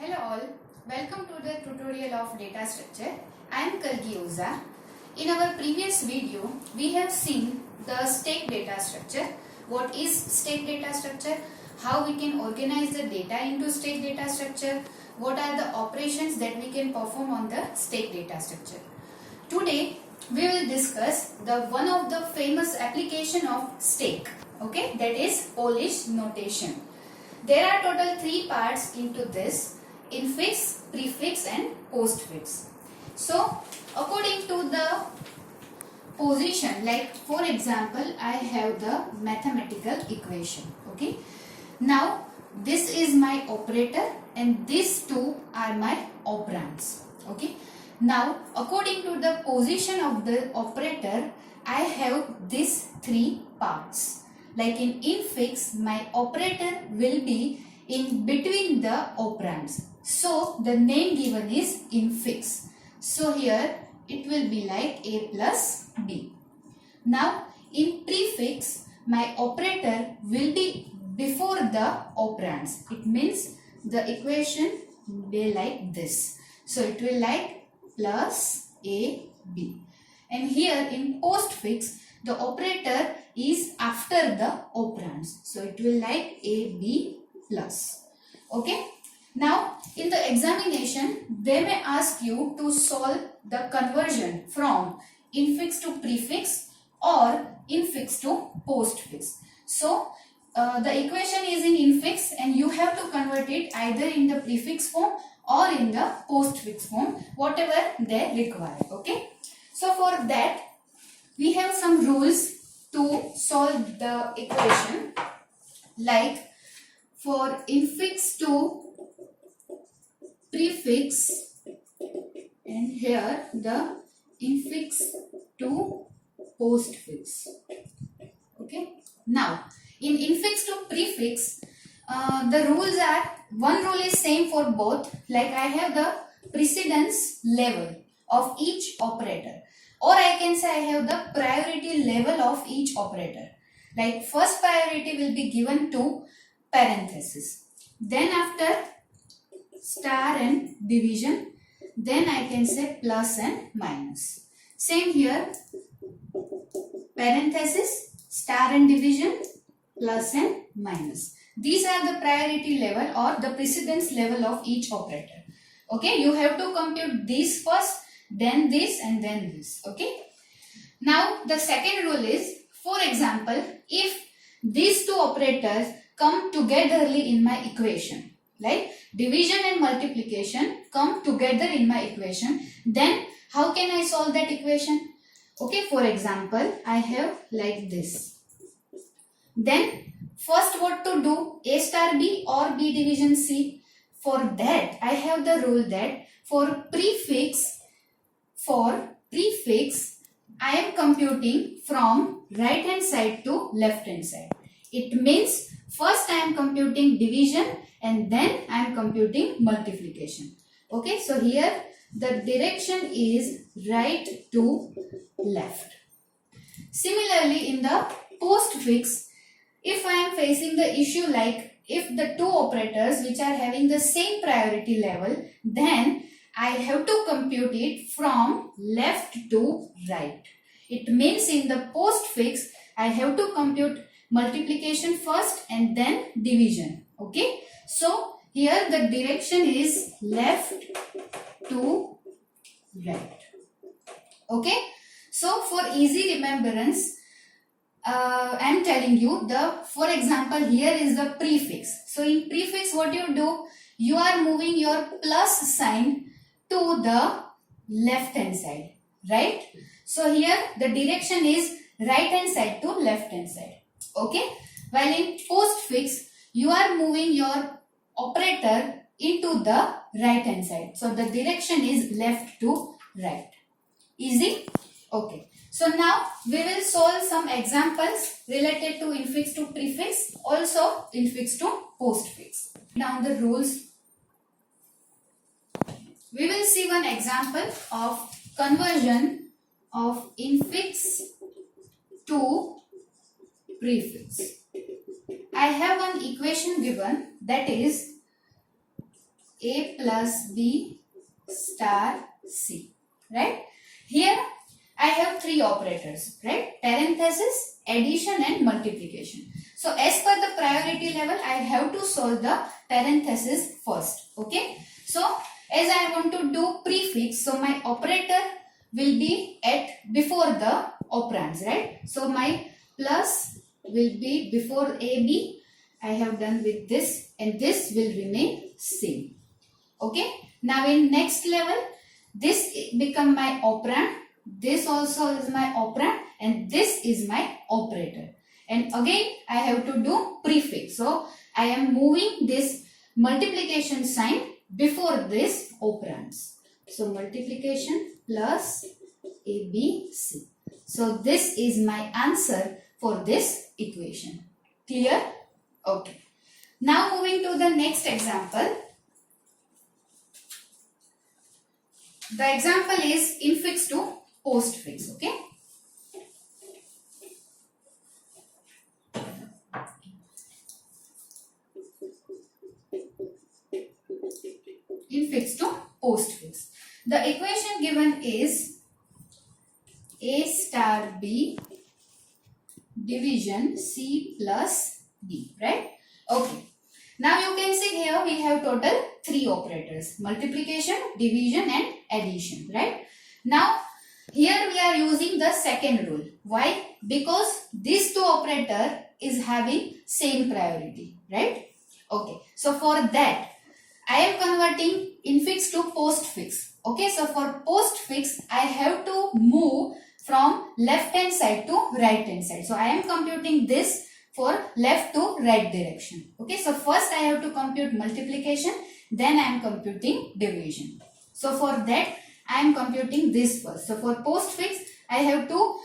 Hello all, welcome to the tutorial of data structure. I am Kalgi Oza. In our previous video, we have seen the stack data structure. What is stack data structure? How we can organize the data into stack data structure? What are the operations that we can perform on the stack data structure? Today, we will discuss the one of the famous application of stack. Okay, that is Polish notation. There are total 3 parts into this: infix, prefix and postfix. So according to the position, like for example, I have the mathematical equation. Okay. Now this is my operator and these two are my operands. Okay. Now according to the position of the operator, I have these 3 parts. Like in infix, my operator will be in between the operands. So the name given is infix. So here it will be like A plus B. Now in prefix, my operator will be before the operands. It means the equation will be like this. So it will like plus A B. And here in postfix, the operator is after the operands. So it will like A B plus. Okay. Now in the examination, they may ask you to solve the conversion from infix to prefix or infix to postfix. So the equation is in infix and you have to convert it either in the prefix form or in the postfix form, whatever they require. Okay. So for that, we have some rules to solve the equation. Like for infix to prefix and here the infix to postfix. Okay. Now in infix to prefix, the rules are, one rule is same for both. Like I have the precedence level of each operator, or I can say I have the priority level of each operator. Like first priority will be given to parenthesis, then after star and division, then I can say plus and minus. Same here, parenthesis, star and division, plus and minus. These are the priority level or the precedence level of each operator. Okay, you have to compute this first, then this and then this. Okay. Now the second rule is, for example, if these two operators come togetherly in my equation, like division and multiplication come together in my equation, then how can I solve that equation? Okay, for example, I have like this. Then first what to do, A star B or B division C? For that I have the rule that for prefix I am computing from right hand side to left hand side. It means first I am computing division and then I am computing multiplication. Okay, so here the direction is right to left. Similarly in the postfix, if I am facing the issue like if the two operators which are having the same priority level, then I have to compute it from left to right. It means in the postfix, I have to compute multiplication first and then division. Okay. So here the direction is left to right. Okay. So for easy remembrance, I am telling you for example, here is the prefix. So in prefix, what you do, you are moving your plus sign to the left hand side, right? So here the direction is right hand side to left hand side. Okay. While in postfix, you are moving your operator into the right hand side. So the direction is left to right. Easy? Okay. So now we will solve some examples related to infix to prefix, also infix to postfix. Down the rules. We will see one example of conversion of infix to prefix. I have one equation given, that is A plus B star C, right? Here I have three operators, right? Parenthesis, addition and multiplication. So as per the priority level, I have to solve the parenthesis first, okay? So as I want to do prefix, so my operator will be at before the operands, right? So my plus will be before AB. I have done with this, and this will remain same. Okay. Now in next level, this become my operand. This also is my operand, and this is my operator. And again, I have to do prefix. So I am moving this multiplication sign before this operands. So multiplication plus ABC. So this is my answer for this equation. Clear? Okay. Now moving to the next example. The example is infix to postfix. Okay. Infix to postfix. The equation given is A star B division C plus D, right? Okay. Now you can see here we have total three operators: multiplication, division and addition, right? Now here we are using the second rule. Why? Because these two operator is having same priority, right? Okay. So for that I am converting infix to postfix. Okay. So for postfix I have to move from left hand side to right hand side. So I am computing this for left to right direction. Okay, so first I have to compute multiplication, then I am computing division. So for that I am computing this first. So for postfix I have to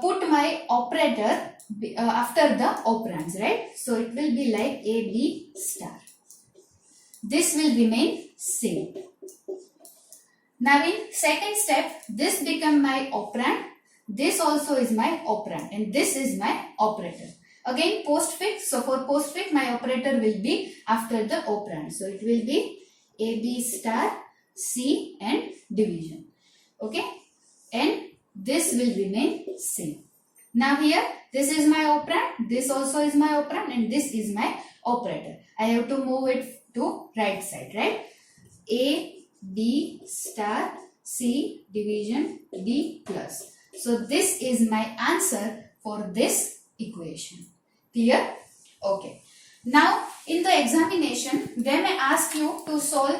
put my operator after the operands, right? So it will be like AB star. This will remain same. Now in second step, this become my operand, this also is my operand, and this is my operator. Again postfix, so for postfix my operator will be after the operand. So it will be AB star C and division. Okay, and this will remain same. Now here this is my operand, this also is my operand, and this is my operator. I have to move it to right side, right? A B star C division D plus. So this is my answer for this equation. Clear? Okay. Now in the examination they may ask you to solve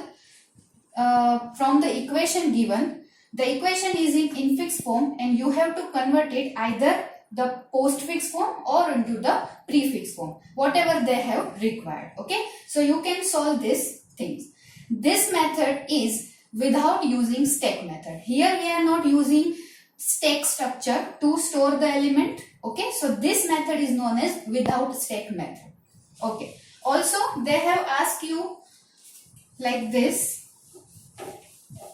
from the equation given. The equation is in infix form and you have to convert it either the postfix form or into the prefix form, whatever they have required. Okay. So you can solve these things. This method is without using stack method. Here we are not using stack structure to store the element. Okay, so this method is known as without stack method. Okay, also they have asked you like this.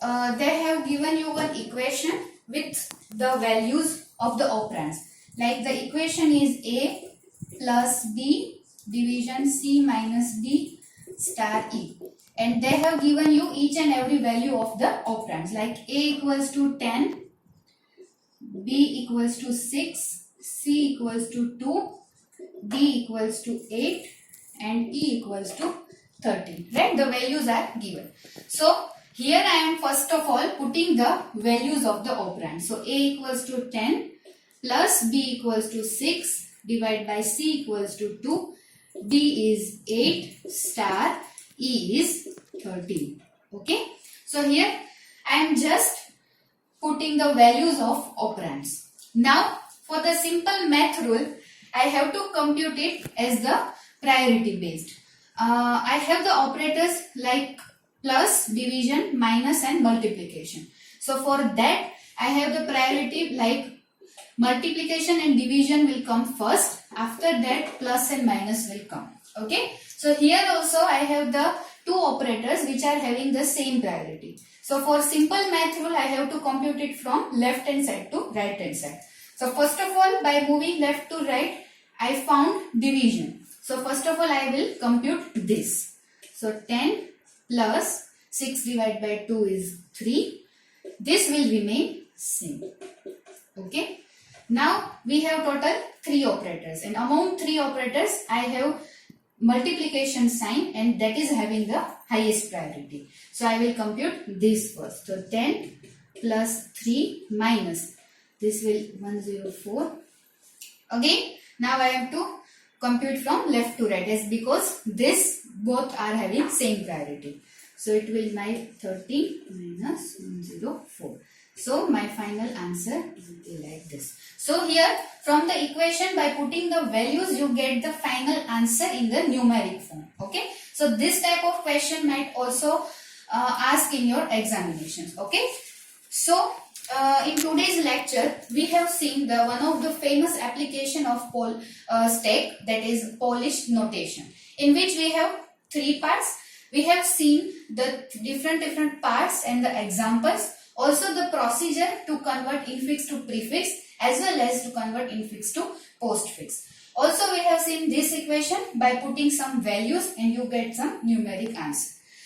They have given you an equation with the values of the operands. Like the equation is A plus B division C minus D star E. And they have given you each and every value of the operands, like A equals to 10, B equals to 6, C equals to 2, D equals to 8 and E equals to 13, right? The values are given. So here I am first of all putting the values of the operands. So A equals to 10 plus B equals to 6 divided by C equals to 2, D is 8 star E is 13. Okay. So here I am just putting the values of operands. Now for the simple math rule, I have to compute it as the priority based. I have the operators like plus, division, minus and multiplication. So for that I have the priority like multiplication and division will come first. After that plus and minus will come. Okay. So here also I have the two operators which are having the same priority. So for simple math rule I have to compute it from left hand side to right hand side. So first of all by moving left to right I found division. So first of all I will compute this. So 10 plus 6 divided by 2 is 3. This will remain same. Okay. Now we have total 3 operators, and among 3 operators I have multiplication sign, and that is having the highest priority. So I will compute this first. So 10 plus 3 minus, this will 104. Again, now I have to compute from left to right, as because this both are having same priority. So it will be 30 minus 104. So my final answer will be like this. So here from the equation, by putting the values, you get the final answer in the numeric form. Okay. So this type of question might also ask in your examinations. Okay. So in today's lecture, we have seen the one of the famous application of stack, that is Polish notation, in which we have 3 parts. We have seen the different parts and the examples. Also the procedure to convert infix to prefix, as well as to convert infix to postfix. Also we have seen this equation by putting some values and you get some numeric answer.